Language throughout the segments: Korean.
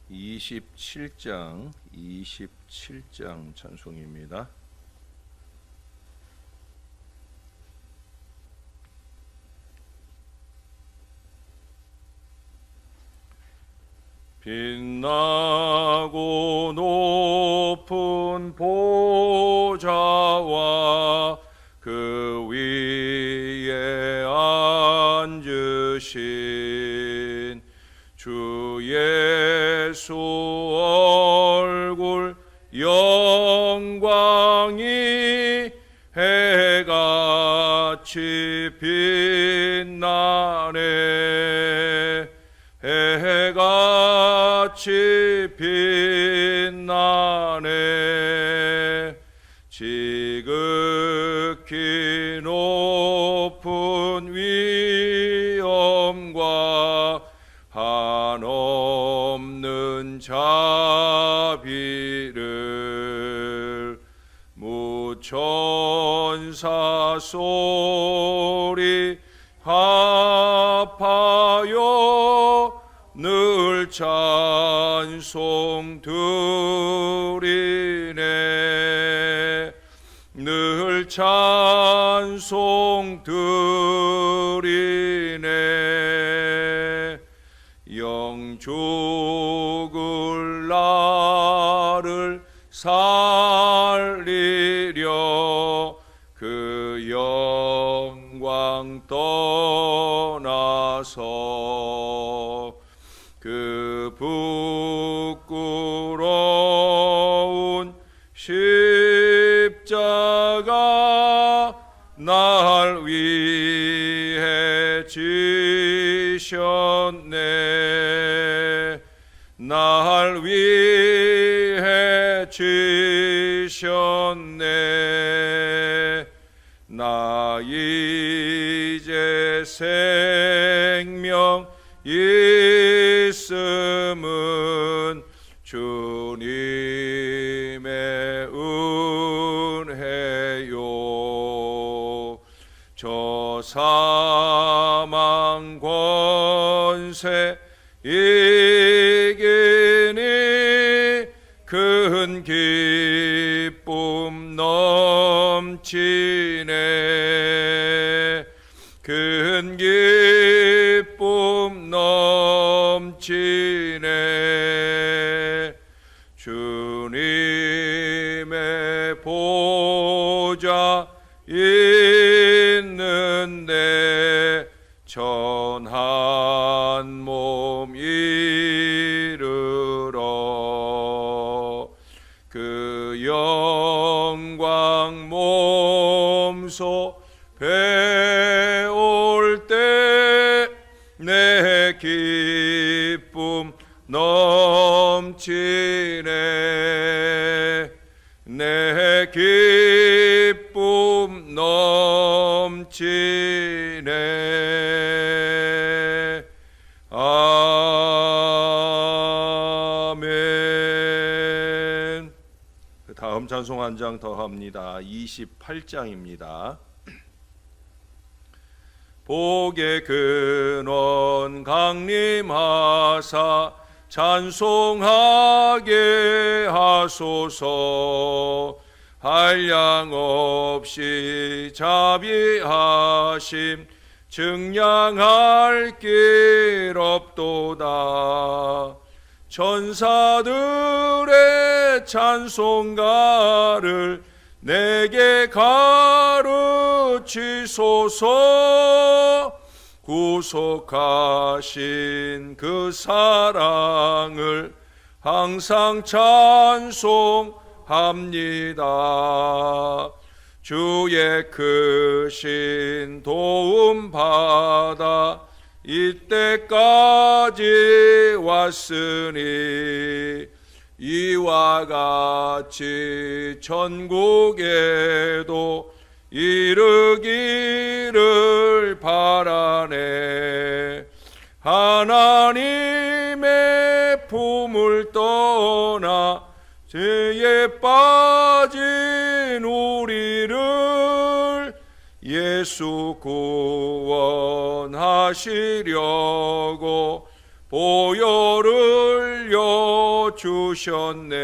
27장 찬송입니다. 빛나고 높은 보좌와 그 위에 앉으신 주 예수 얼굴 영광이 해같이 빛나네. 해같이 빛나네. 지극히 높은 위엄과 한없는 자비를 무천사 소리 합하여 늘 찬송 드리네. 늘 찬송 드리네. 영 죽을 나를 살리려 그 영광 떠나서 그 부끄러운 십자가 날 위해 지셨네. 날 위해 지셨네. 나 이제 생명 있음은 주님의 은혜요. 저 사망 권세 이기니 큰 기쁨 넘치네. 큰 기쁨 넘치네. 주님의 보좌 있는데 전한 몸 이르러 그 영광 몸소 배울 때 내 기쁨 넘치네. 내 기쁨 넘치네. 아멘. 그 다음 찬송 한 장 더 합니다. 28장입니다. 복의 근원 강림하사 찬송하게 하소서. 한량 없이 자비하심 증량할 길 없도다. 천사들의 찬송가를 내게 가르치소서. 구속하신 그 사랑을 항상 찬송합니다. 주의 크신 도움 받아 이때까지 왔으니 이와 같이 천국에도 이르기를 바라네. 하나님의 품을 떠나 죄에 빠진 우리를 예수 구원하시려고 보혈을 주셨네.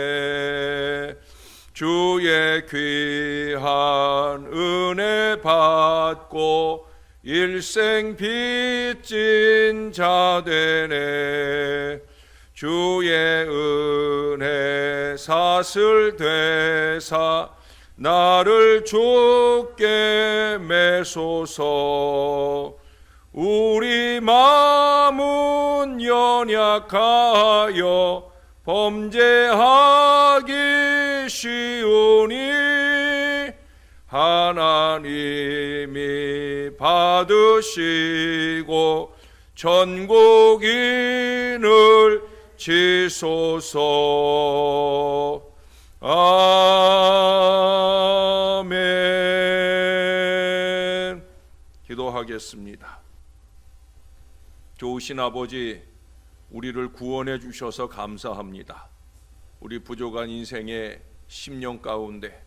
주의 귀한 은혜 받고 일생 빚진 자 되네. 주의 은혜 사슬 되사 나를 주께 매소서. 우리 마음은 연약하여 범죄하기 쉬우니 하나님이 받으시고 전국인을 지소서. 아멘. 기도하겠습니다. 좋으신 아버지, 우리를 구원해 주셔서 감사합니다. 우리 부족한 인생의 심령 가운데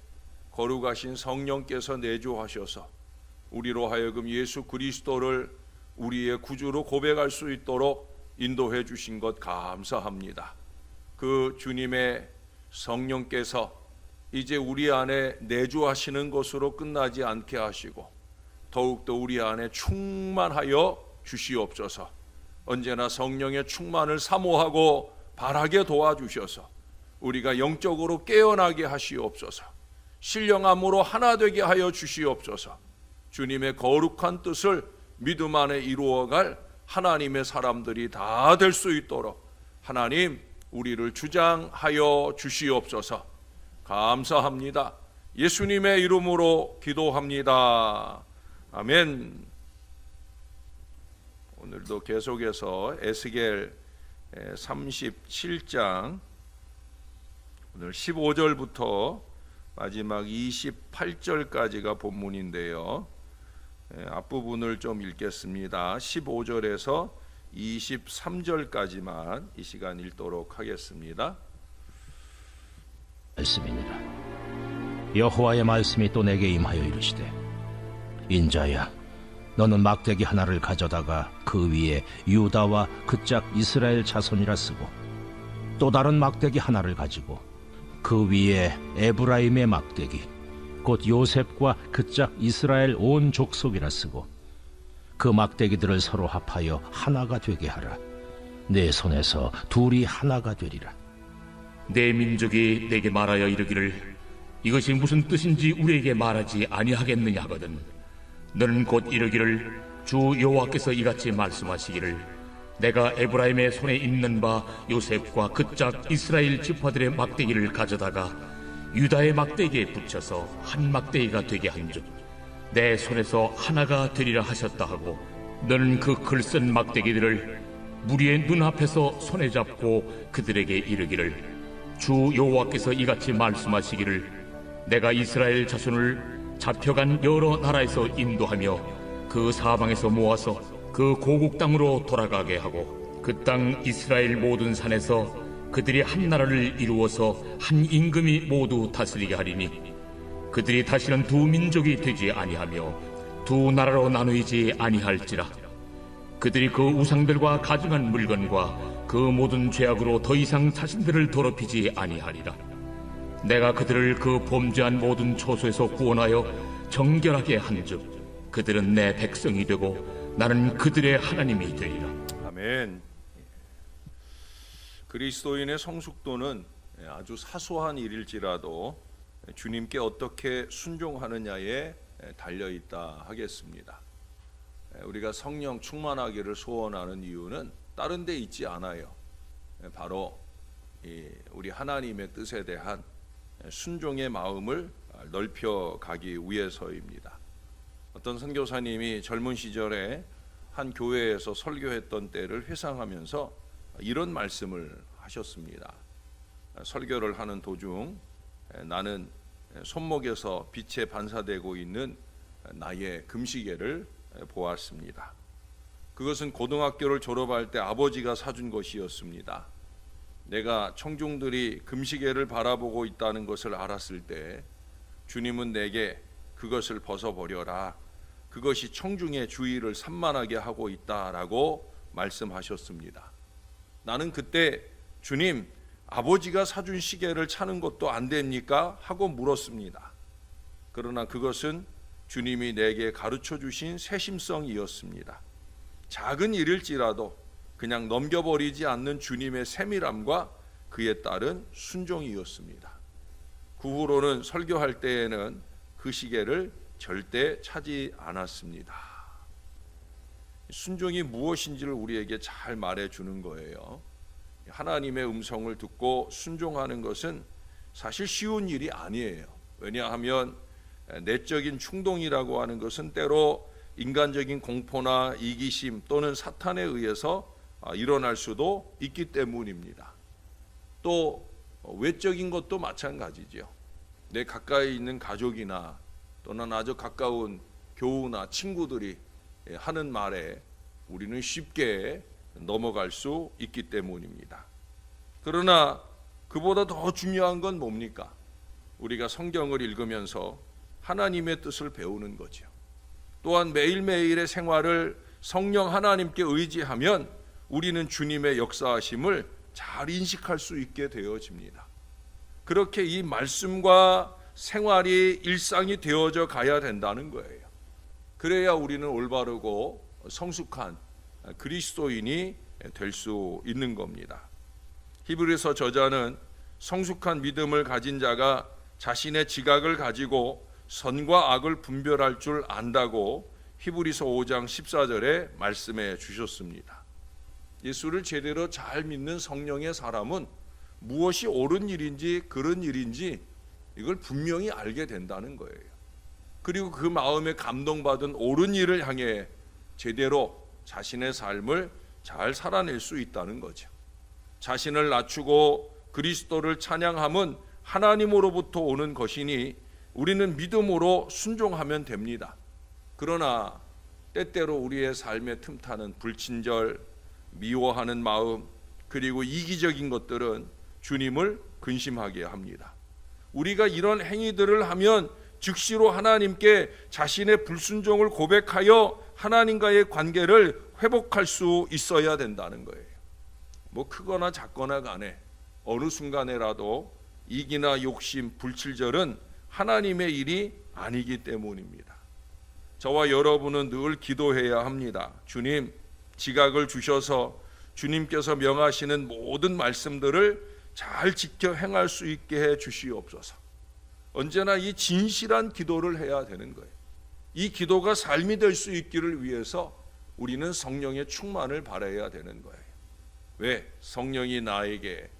거룩하신 성령께서 내주하셔서 우리로 하여금 예수 그리스도를 우리의 구주로 고백할 수 있도록 인도해 주신 것 감사합니다. 그 주님의 성령께서 이제 우리 안에 내주하시는 것으로 끝나지 않게 하시고 더욱더 우리 안에 충만하여 주시옵소서. 언제나 성령의 충만을 사모하고 바라게 도와주셔서 우리가 영적으로 깨어나게 하시옵소서. 신령함으로 하나 되게 하여 주시옵소서. 주님의 거룩한 뜻을 믿음 안에 이루어갈 하나님의 사람들이 다 될 수 있도록 하나님 우리를 주장하여 주시옵소서. 감사합니다. 예수님의 이름으로 기도합니다. 아멘. 오늘도 계속해서 에스겔 37장 오늘 15절부터 마지막 28절까지가 본문인데요. 앞부분을 좀 읽겠습니다. 15절에서 23절까지만 이 시간 읽도록 하겠습니다. 말씀이니라. 여호와의 말씀이 또 내게 임하여 이르시되, 인자야, 너는 막대기 하나를 가져다가 그 위에 유다와 그짝 이스라엘 자손이라 쓰고, 또 다른 막대기 하나를 가지고 그 위에 에브라임의 막대기 곧 요셉과 그짝 이스라엘 온 족속이라 쓰고, 그 막대기들을 서로 합하여 하나가 되게 하라. 내 손에서 둘이 하나가 되리라. 내 민족이 내게 말하여 이르기를 이것이 무슨 뜻인지 우리에게 말하지 아니하겠느냐 하거든 너는 곧 이르기를 주 여호와께서 이같이 말씀하시기를 내가 에브라임의 손에 있는 바 요셉과 그짝 이스라엘 지파들의 막대기를 가져다가 유다의 막대기에 붙여서 한 막대기가 되게 한즉 내 손에서 하나가 되리라 하셨다 하고, 너는 그 글쓴 막대기들을 무리의 눈앞에서 손에 잡고 그들에게 이르기를 주 여호와께서 이같이 말씀하시기를 내가 이스라엘 자손을 잡혀간 여러 나라에서 인도하며 그 사방에서 모아서 그 고국 땅으로 돌아가게 하고, 그 땅 이스라엘 모든 산에서 그들이 한 나라를 이루어서 한 임금이 모두 다스리게 하리니 그들이 다시는 두 민족이 되지 아니하며 두 나라로 나누이지 아니할지라. 그들이 그 우상들과 가증한 물건과 그 모든 죄악으로 더 이상 자신들을 더럽히지 아니하리라. 내가 그들을 그 범죄한 모든 초소에서 구원하여 정결하게 한즉 그들은 내 백성이 되고 나는 그들의 하나님이 되리라. 아멘. 그리스도인의 성숙도는 아주 사소한 일일지라도 주님께 어떻게 순종하느냐에 달려있다 하겠습니다. 우리가 성령 충만하기를 소원하는 이유는 다른 데 있지 않아요. 바로 우리 하나님의 뜻에 대한 순종의 마음을 넓혀가기 위해서입니다. 어떤 선교사님이 젊은 시절에 한 교회에서 설교했던 때를 회상하면서 이런 말씀을 하셨습니다. 설교를 하는 도중 나는 손목에서 빛에 반사되고 있는 나의 금시계를 보았습니다. 그것은 고등학교를 졸업할 때 아버지가 사준 것이었습니다. 내가 청중들이 금시계를 바라보고 있다는 것을 알았을 때 주님은 내게 그것을 벗어버려라. 그것이 청중의 주의를 산만하게 하고 있다라고 말씀하셨습니다. 나는 그때 주님, 아버지가 사준 시계를 차는 것도 안 됩니까? 하고 물었습니다. 그러나 그것은 주님이 내게 가르쳐 주신 세심성이었습니다. 작은 일일지라도 그냥 넘겨버리지 않는 주님의 세밀함과 그에 따른 순종이었습니다. 그 후로는 설교할 때에는 그 시계를 절대 차지 않았습니다. 순종이 무엇인지를 우리에게 잘 말해주는 거예요. 하나님의 음성을 듣고 순종하는 것은 사실 쉬운 일이 아니에요. 왜냐하면 내적인 충동이라고 하는 것은 때로 인간적인 공포나 이기심 또는 사탄에 의해서 일어날 수도 있기 때문입니다. 또 외적인 것도 마찬가지죠. 내 가까이 있는 가족이나 또는 아주 가까운 교우나 친구들이 하는 말에 우리는 쉽게 넘어갈 수 있기 때문입니다. 그러나 그보다 더 중요한 건 뭡니까? 우리가 성경을 읽으면서 하나님의 뜻을 배우는 거죠. 또한 매일매일의 생활을 성령 하나님께 의지하면 우리는 주님의 역사하심을 잘 인식할 수 있게 되어집니다. 그렇게 이 말씀과 생활이 일상이 되어져 가야 된다는 거예요. 그래야 우리는 올바르고 성숙한 그리스도인이 될 수 있는 겁니다. 히브리서 저자는 성숙한 믿음을 가진 자가 자신의 지각을 가지고 선과 악을 분별할 줄 안다고 히브리서 5장 14절에 말씀해 주셨습니다. 예수를 제대로 잘 믿는 성령의 사람은 무엇이 옳은 일인지 그런 일인지 이걸 분명히 알게 된다는 거예요. 그리고 그 마음에 감동받은 옳은 일을 향해 제대로 자신의 삶을 잘 살아낼 수 있다는 거죠. 자신을 낮추고 그리스도를 찬양함은 하나님으로부터 오는 것이니 우리는 믿음으로 순종하면 됩니다. 그러나 때때로 우리의 삶에 틈타는 불친절, 미워하는 마음, 그리고 이기적인 것들은 주님을 근심하게 합니다. 우리가 이런 행위들을 하면 즉시로 하나님께 자신의 불순종을 고백하여 하나님과의 관계를 회복할 수 있어야 된다는 거예요. 뭐 크거나 작거나 간에 어느 순간에라도 이기나 욕심, 불칠절은 하나님의 일이 아니기 때문입니다. 저와 여러분은 늘 기도해야 합니다. 주님, 지각을 주셔서 주님께서 명하시는 모든 말씀들을 잘 지켜 행할 수 있게 해 주시옵소서. 언제나 이 진실한 기도를 해야 되는 거예요. 이 기도가 삶이 될 수 있기를 위해서 우리는 성령의 충만을 바라야 되는 거예요. 왜? 성령이 나에게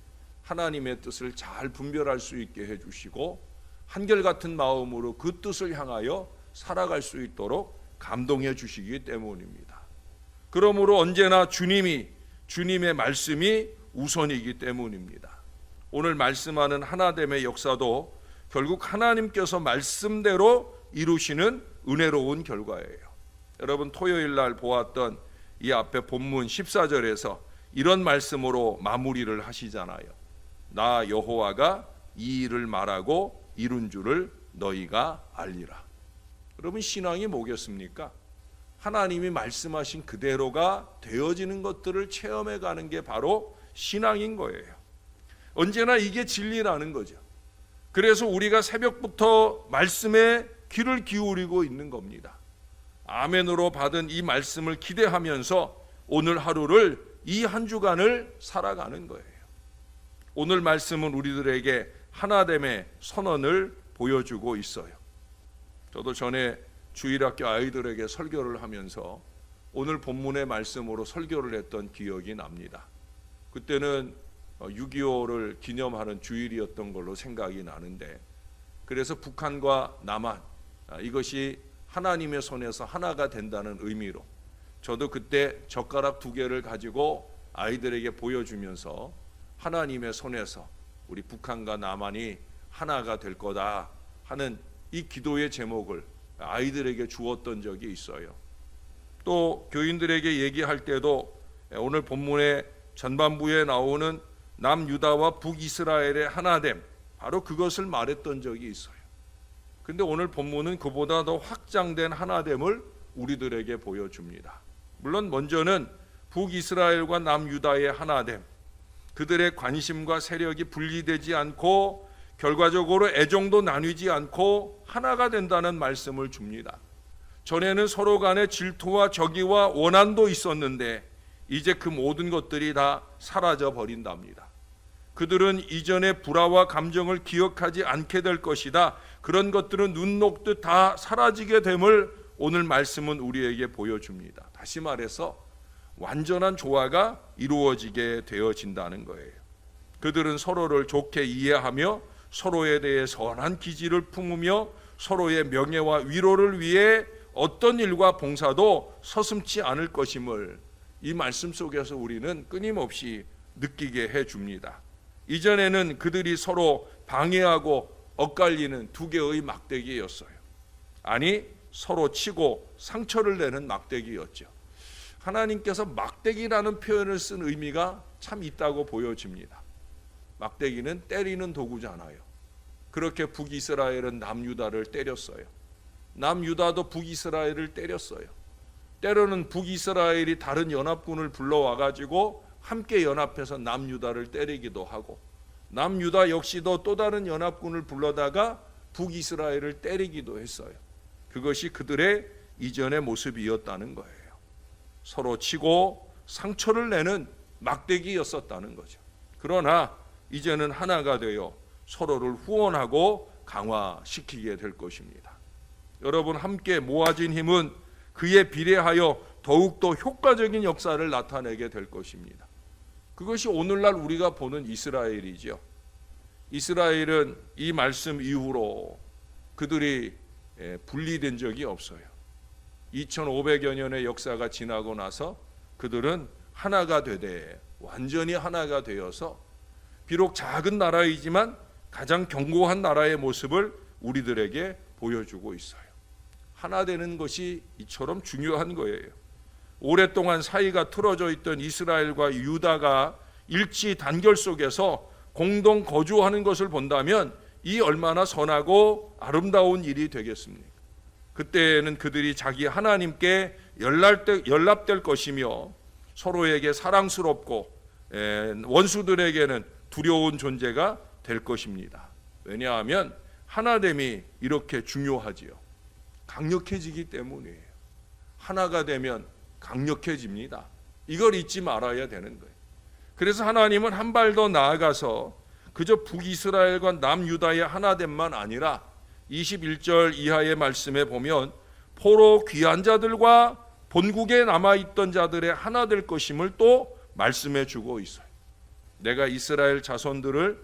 하나님의 뜻을 잘 분별할 수 있게 해주시고 한결같은 마음으로 그 뜻을 향하여 살아갈 수 있도록 감동해 주시기 때문입니다. 그러므로 언제나 주님의 말씀이 우선이기 때문입니다. 오늘 말씀하는 하나됨의 역사도 결국 하나님께서 말씀대로 이루시는 은혜로운 결과예요. 여러분 토요일 날 보았던 이 앞에 본문 14절에서 이런 말씀으로 마무리를 하시잖아요. 나 여호와가 이 일을 말하고 이룬 줄을 너희가 알리라. 여러분 신앙이 뭐겠습니까? 하나님이 말씀하신 그대로가 되어지는 것들을 체험해 가는 게 바로 신앙인 거예요. 언제나 이게 진리라는 거죠. 그래서 우리가 새벽부터 말씀에 귀를 기울이고 있는 겁니다. 아멘으로 받은 이 말씀을 기대하면서 오늘 하루를 이 한 주간을 살아가는 거예요. 오늘 말씀은 우리들에게 하나됨의 선언을 보여주고 있어요. 저도 전에 주일학교 아이들에게 설교를 하면서 오늘 본문의 말씀으로 설교를 했던 기억이 납니다. 그때는 6.25를 기념하는 주일이었던 걸로 생각이 나는데, 그래서 북한과 남한 이것이 하나님의 손에서 하나가 된다는 의미로 저도 그때 젓가락 2개를 가지고 아이들에게 보여주면서 하나님의 손에서 우리 북한과 남한이 하나가 될 거다 하는 이 기도의 제목을 아이들에게 주었던 적이 있어요. 또 교인들에게 얘기할 때도 오늘 본문의 전반부에 나오는 남유다와 북이스라엘의 하나됨, 바로 그것을 말했던 적이 있어요. 근데 오늘 본문은 그보다 더 확장된 하나됨을 우리들에게 보여줍니다. 물론 먼저는 북이스라엘과 남유다의 하나됨, 그들의 관심과 세력이 분리되지 않고 결과적으로 애정도 나뉘지 않고 하나가 된다는 말씀을 줍니다. 전에는 서로 간에 질투와 적의와 원한도 있었는데 이제 그 모든 것들이 다 사라져 버린답니다. 그들은 이전의 불화와 감정을 기억하지 않게 될 것이다. 그런 것들은 눈 녹듯 다 사라지게 됨을 오늘 말씀은 우리에게 보여줍니다. 다시 말해서 완전한 조화가 이루어지게 되어진다는 거예요. 그들은 서로를 좋게 이해하며 서로에 대해 선한 기질을 품으며 서로의 명예와 위로를 위해 어떤 일과 봉사도 서슴지 않을 것임을 이 말씀 속에서 우리는 끊임없이 느끼게 해줍니다. 이전에는 그들이 서로 방해하고 엇갈리는 두 개의 막대기였어요. 아니, 서로 치고 상처를 내는 막대기였죠. 하나님께서 막대기라는 표현을 쓴 의미가 참 있다고 보여집니다. 막대기는 때리는 도구잖아요. 그렇게 북이스라엘은 남유다를 때렸어요. 남유다도 북이스라엘을 때렸어요. 때로는 북이스라엘이 다른 연합군을 불러와가지고 함께 연합해서 남유다를 때리기도 하고, 남유다 역시도 또 다른 연합군을 불러다가 북이스라엘을 때리기도 했어요. 그것이 그들의 이전의 모습이었다는 거예요. 서로 치고 상처를 내는 막대기였었다는 거죠. 그러나 이제는 하나가 되어 서로를 후원하고 강화시키게 될 것입니다. 여러분, 함께 모아진 힘은 그에 비례하여 더욱더 효과적인 역사를 나타내게 될 것입니다. 그것이 오늘날 우리가 보는 이스라엘이죠. 이스라엘은 이 말씀 이후로 그들이 분리된 적이 없어요. 2500여 년의 역사가 지나고 나서 그들은 하나가 되되 완전히 하나가 되어서 비록 작은 나라이지만 가장 견고한 나라의 모습을 우리들에게 보여주고 있어요. 하나 되는 것이 이처럼 중요한 거예요. 오랫동안 사이가 틀어져 있던 이스라엘과 유다가 일치 단결 속에서 공동 거주하는 것을 본다면 이 얼마나 선하고 아름다운 일이 되겠습니까? 그때는 그들이 자기 하나님께 연락될 것이며 서로에게 사랑스럽고 원수들에게는 두려운 존재가 될 것입니다. 왜냐하면 하나됨이 이렇게 중요하지요. 강력해지기 때문이에요. 하나가 되면 강력해집니다. 이걸 잊지 말아야 되는 거예요. 그래서 하나님은 한 발 더 나아가서 그저 북이스라엘과 남유다의 하나됨만 아니라 21절 이하의 말씀에 보면 포로 귀한 자들과 본국에 남아있던 자들의 하나 될 것임을 또 말씀해 주고 있어요. 내가 이스라엘 자손들을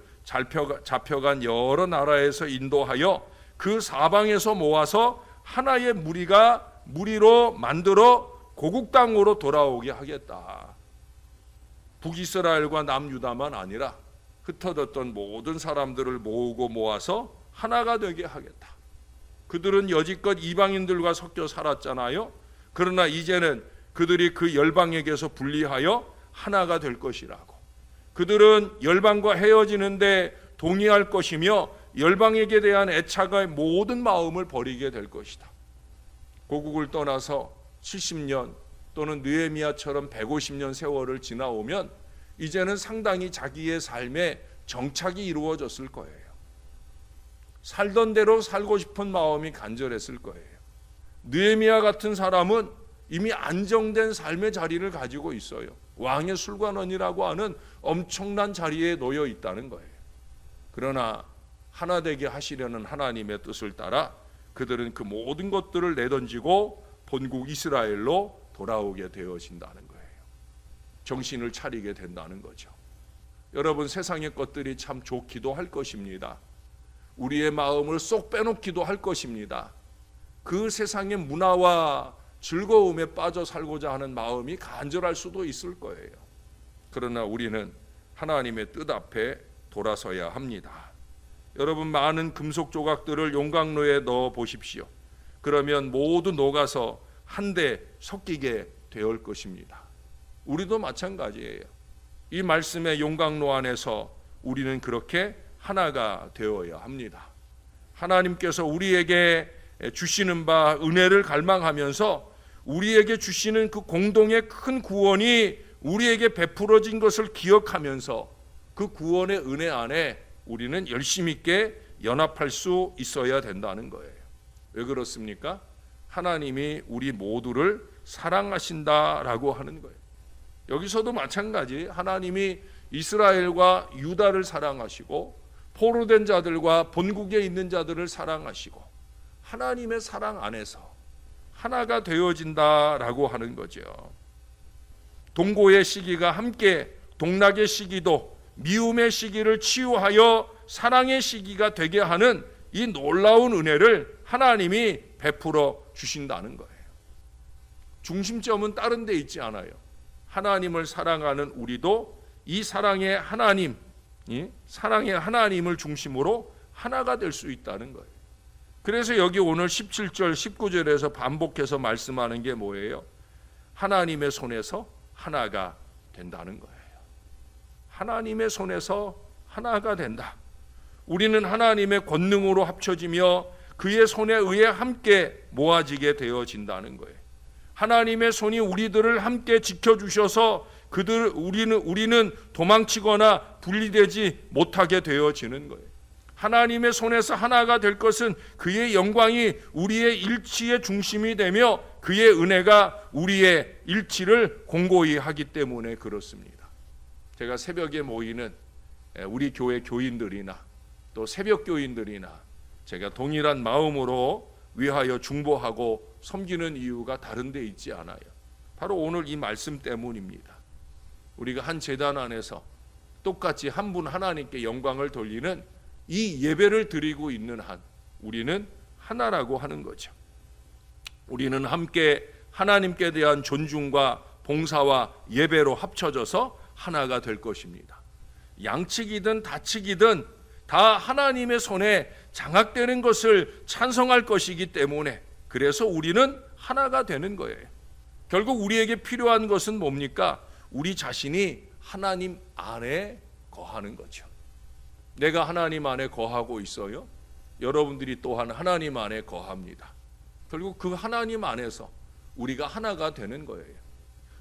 잡혀간 여러 나라에서 인도하여 그 사방에서 모아서 하나의 무리로 만들어 고국 땅으로 돌아오게 하겠다. 북이스라엘과 남유다만 아니라 흩어졌던 모든 사람들을 모으고 모아서 하나가 되게 하겠다. 그들은 여지껏 이방인들과 섞여 살았잖아요. 그러나 이제는 그들이 그 열방에게서 분리하여 하나가 될 것이라고. 그들은 열방과 헤어지는데 동의할 것이며 열방에게 대한 애착의 모든 마음을 버리게 될 것이다. 고국을 떠나서 70년 또는 느헤미야처럼 150년 세월을 지나오면 이제는 상당히 자기의 삶에 정착이 이루어졌을 거예요. 살던 대로 살고 싶은 마음이 간절했을 거예요. 느헤미야 같은 사람은 이미 안정된 삶의 자리를 가지고 있어요. 왕의 술관원이라고 하는 엄청난 자리에 놓여 있다는 거예요. 그러나 하나 되게 하시려는 하나님의 뜻을 따라 그들은 그 모든 것들을 내던지고 본국 이스라엘로 돌아오게 되어진다는 거예요. 정신을 차리게 된다는 거죠. 여러분, 세상의 것들이 참 좋기도 할 것입니다. 우리의 마음을 쏙 빼놓기도 할 것입니다. 그 세상의 문화와 즐거움에 빠져 살고자 하는 마음이 간절할 수도 있을 거예요. 그러나 우리는 하나님의 뜻 앞에 돌아서야 합니다. 여러분, 많은 금속 조각들을 용광로에 넣어 보십시오. 그러면 모두 녹아서 한데 섞이게 되올 것입니다. 우리도 마찬가지예요. 이 말씀의 용광로 안에서 우리는 그렇게 하나가 되어야 합니다. 하나님께서 우리에게 주시는 바 은혜를 갈망하면서 우리에게 주시는 그 공동의 큰 구원이 우리에게 베풀어진 것을 기억하면서 그 구원의 은혜 안에 우리는 열심 있게 연합할 수 있어야 된다는 거예요. 왜 그렇습니까? 하나님이 우리 모두를 사랑하신다라고 하는 거예요. 여기서도 마찬가지, 하나님이 이스라엘과 유다를 사랑하시고 포로된 자들과 본국에 있는 자들을 사랑하시고 하나님의 사랑 안에서 하나가 되어진다라고 하는 거죠. 동고의 시기가 함께 동락의 시기도 미움의 시기를 치유하여 사랑의 시기가 되게 하는 이 놀라운 은혜를 하나님이 베풀어 주신다는 거예요. 중심점은 다른 데 있지 않아요. 하나님을 사랑하는 우리도 이 사랑의 하나님, 사랑의 하나님을 중심으로 하나가 될 수 있다는 거예요. 그래서 여기 오늘 17절 19절에서 반복해서 말씀하는 게 뭐예요? 하나님의 손에서 하나가 된다는 거예요. 하나님의 손에서 하나가 된다. 우리는 하나님의 권능으로 합쳐지며 그의 손에 의해 함께 모아지게 되어진다는 거예요. 하나님의 손이 우리들을 함께 지켜주셔서 우리는 도망치거나 분리되지 못하게 되어지는 거예요. 하나님의 손에서 하나가 될 것은 그의 영광이 우리의 일치의 중심이 되며 그의 은혜가 우리의 일치를 공고히 하기 때문에 그렇습니다. 제가 새벽에 모이는 우리 교회 교인들이나 또 새벽 교인들이나 제가 동일한 마음으로 위하여 중보하고 섬기는 이유가 다른 데 있지 않아요. 바로 오늘 이 말씀 때문입니다. 우리가 한 제단 안에서 똑같이 한 분 하나님께 영광을 돌리는 이 예배를 드리고 있는 한 우리는 하나라고 하는 거죠. 우리는 함께 하나님께 대한 존중과 봉사와 예배로 합쳐져서 하나가 될 것입니다. 양측이든 다측이든 다 하나님의 손에 장악되는 것을 찬성할 것이기 때문에 그래서 우리는 하나가 되는 거예요. 결국 우리에게 필요한 것은 뭡니까? 우리 자신이 하나님 안에 거하는 거죠. 내가 하나님 안에 거하고 있어요. 여러분들이 또한 하나님 안에 거합니다. 결국 그 하나님 안에서 우리가 하나가 되는 거예요.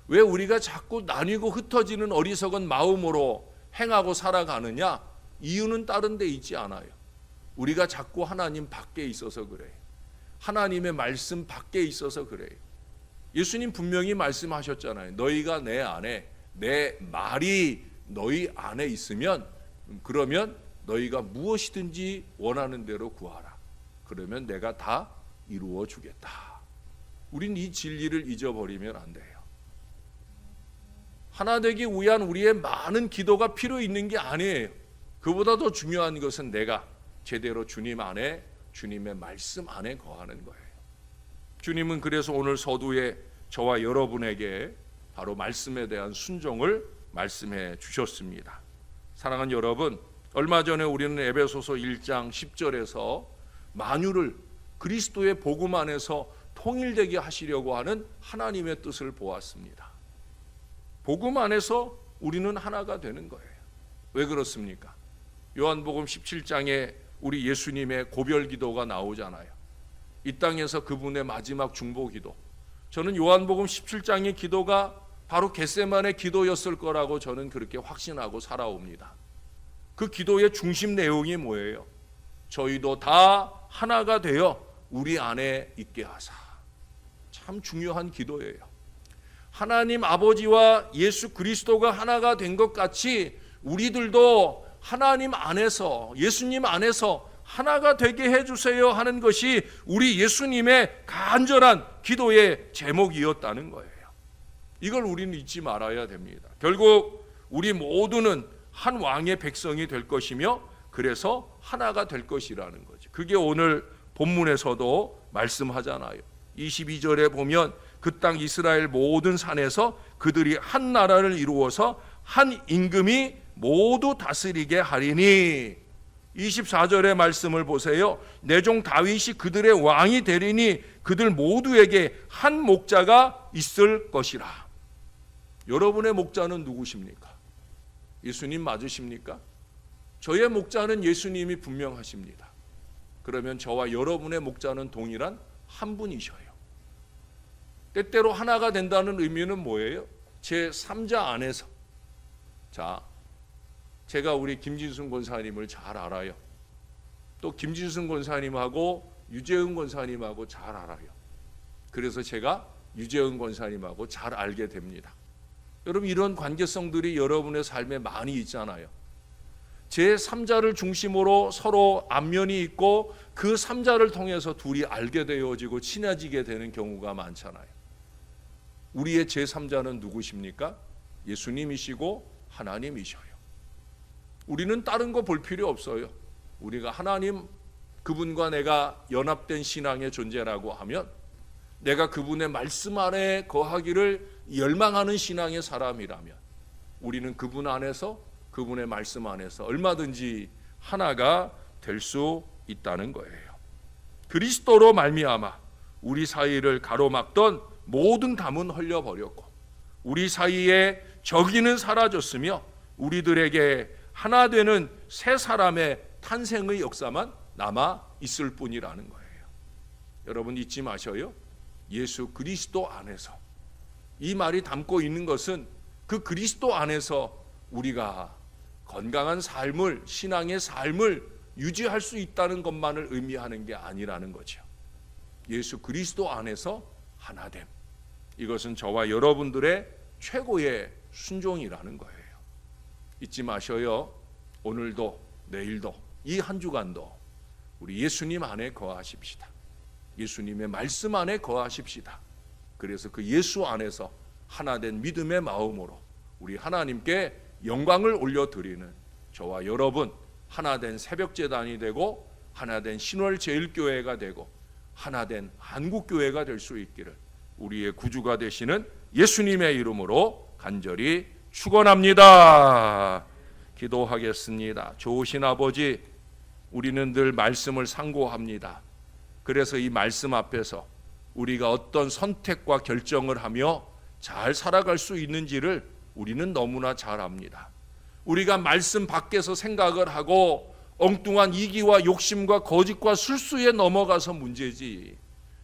왜 우리가 자꾸 나뉘고 흩어지는 어리석은 마음으로 행하고 살아가느냐? 이유는 다른 데 있지 않아요. 우리가 자꾸 하나님 밖에 있어서 그래요. 하나님의 말씀 밖에 있어서 그래요. 예수님 분명히 말씀하셨잖아요. 너희가 내 안에, 내 말이 너희 안에 있으면 그러면 너희가 무엇이든지 원하는 대로 구하라. 그러면 내가 다 이루어 주겠다. 우린 이 진리를 잊어버리면 안 돼요. 하나 되기 위한 우리의 많은 기도가 필요 있는 게 아니에요. 그보다 더 중요한 것은 내가 제대로 주님 안에, 주님의 말씀 안에 거하는 거예요. 주님은 그래서 오늘 서두에 저와 여러분에게 바로 말씀에 대한 순종을 말씀해 주셨습니다. 사랑하는 여러분, 얼마 전에 우리는 에베소서 1장 10절에서 만유를 그리스도의 복음 안에서 통일되게 하시려고 하는 하나님의 뜻을 보았습니다. 복음 안에서 우리는 하나가 되는 거예요. 왜 그렇습니까? 요한복음 17장에 우리 예수님의 고별 기도가 나오잖아요. 이 땅에서 그분의 마지막 중보 기도. 저는 요한복음 17장의 기도가 바로 겟세마네 기도였을 거라고 저는 그렇게 확신하고 살아옵니다. 그 기도의 중심 내용이 뭐예요? 저희도 다 하나가 되어 우리 안에 있게 하사. 참 중요한 기도예요. 하나님 아버지와 예수 그리스도가 하나가 된 것 같이 우리들도 하나님 안에서, 예수님 안에서 하나가 되게 해주세요 하는 것이 우리 예수님의 간절한 기도의 제목이었다는 거예요. 이걸 우리는 잊지 말아야 됩니다. 결국 우리 모두는 한 왕의 백성이 될 것이며 그래서 하나가 될 것이라는 거죠. 그게 오늘 본문에서도 말씀하잖아요. 22절에 보면 그 땅 이스라엘 모든 산에서 그들이 한 나라를 이루어서 한 임금이 모두 다스리게 하리니. 24절의 말씀을 보세요. 내 종 다윗이 그들의 왕이 되리니 그들 모두에게 한 목자가 있을 것이라. 여러분의 목자는 누구십니까? 예수님 맞으십니까? 저의 목자는 예수님이 분명하십니다. 그러면 저와 여러분의 목자는 동일한 한 분이셔요. 때때로 하나가 된다는 의미는 뭐예요? 제 3자 안에서 제가 우리 김진순 권사님을 잘 알아요. 또 김진순 권사님하고 유재은 권사님하고 잘 알아요. 그래서 제가 유재은 권사님하고 잘 알게 됩니다. 여러분, 이런 관계성들이 여러분의 삶에 많이 있잖아요. 제3자를 중심으로 서로 안면이 있고 그 3자를 통해서 둘이 알게 되어지고 친해지게 되는 경우가 많잖아요. 우리의 제3자는 누구십니까? 예수님이시고 하나님이셔요. 우리는 다른 거 볼 필요 없어요. 우리가 하나님, 그분과 내가 연합된 신앙의 존재라고 하면, 내가 그분의 말씀 안에 거하기를 열망하는 신앙의 사람이라면 우리는 그분 안에서, 그분의 말씀 안에서 얼마든지 하나가 될 수 있다는 거예요. 그리스도로 말미암아 우리 사이를 가로막던 모든 담은 헐려버렸고 우리 사이에 적이는 사라졌으며 우리들에게 하나 되는 새 사람의 탄생의 역사만 남아 있을 뿐이라는 거예요. 여러분, 잊지 마셔요. 예수 그리스도 안에서, 이 말이 담고 있는 것은 그 그리스도 안에서 우리가 건강한 삶을, 신앙의 삶을 유지할 수 있다는 것만을 의미하는 게 아니라는 거죠. 예수 그리스도 안에서 하나됨, 이것은 저와 여러분들의 최고의 순종이라는 거예요. 잊지 마셔요. 오늘도 내일도 이 한 주간도 우리 예수님 안에 거하십시다. 예수님의 말씀 안에 거하십시다. 그래서 그 예수 안에서 하나된 믿음의 마음으로 우리 하나님께 영광을 올려드리는 저와 여러분, 하나된 새벽제단이 되고 하나된 신월제일교회가 되고 하나된 한국교회가 될 수 있기를 우리의 구주가 되시는 예수님의 이름으로 간절히 축원합니다. 기도하겠습니다. 좋으신 아버지, 우리는 늘 말씀을 상고합니다. 그래서 이 말씀 앞에서 우리가 어떤 선택과 결정을 하며 잘 살아갈 수 있는지를 우리는 너무나 잘 압니다. 우리가 말씀 밖에서 생각을 하고 엉뚱한 이기와 욕심과 거짓과 술수에 넘어가서 문제지,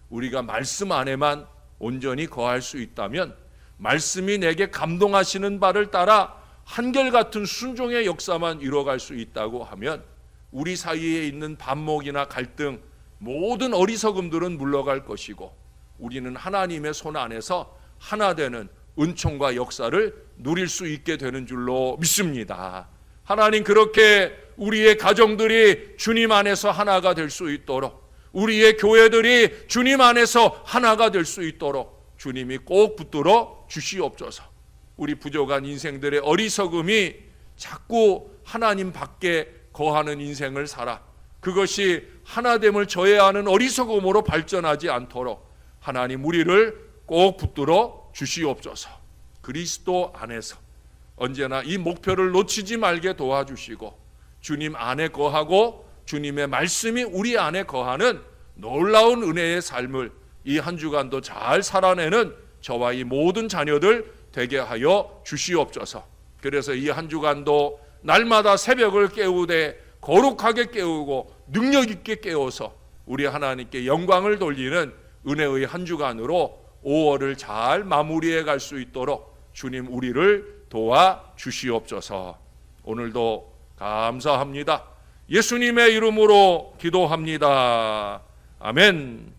우리가 말씀 안에만 온전히 거할 수 있다면, 말씀이 내게 감동하시는 바를 따라 한결같은 순종의 역사만 이뤄갈 수 있다고 하면 우리 사이에 있는 반목이나 갈등, 모든 어리석음들은 물러갈 것이고 우리는 하나님의 손 안에서 하나 되는 은총과 역사를 누릴 수 있게 되는 줄로 믿습니다. 하나님, 그렇게 우리의 가정들이 주님 안에서 하나가 될 수 있도록, 우리의 교회들이 주님 안에서 하나가 될 수 있도록 주님이 꼭 붙들어 주시옵소서. 우리 부족한 인생들의 어리석음이 자꾸 하나님 밖에 거하는 인생을 살아 그것이 하나됨을 저해하는 어리석음으로 발전하지 않도록 하나님, 우리를 꼭 붙들어 주시옵소서. 그리스도 안에서 언제나 이 목표를 놓치지 말게 도와주시고 주님 안에 거하고 주님의 말씀이 우리 안에 거하는 놀라운 은혜의 삶을 이 한 주간도 잘 살아내는 저와 이 모든 자녀들 되게 하여 주시옵소서. 그래서 이 한 주간도 날마다 새벽을 깨우되 거룩하게 깨우고 능력 있게 깨워서 우리 하나님께 영광을 돌리는 은혜의 한 주간으로 5월을 잘 마무리해 갈 수 있도록 주님, 우리를 도와 주시옵소서. 오늘도 감사합니다. 예수님의 이름으로 기도합니다. 아멘.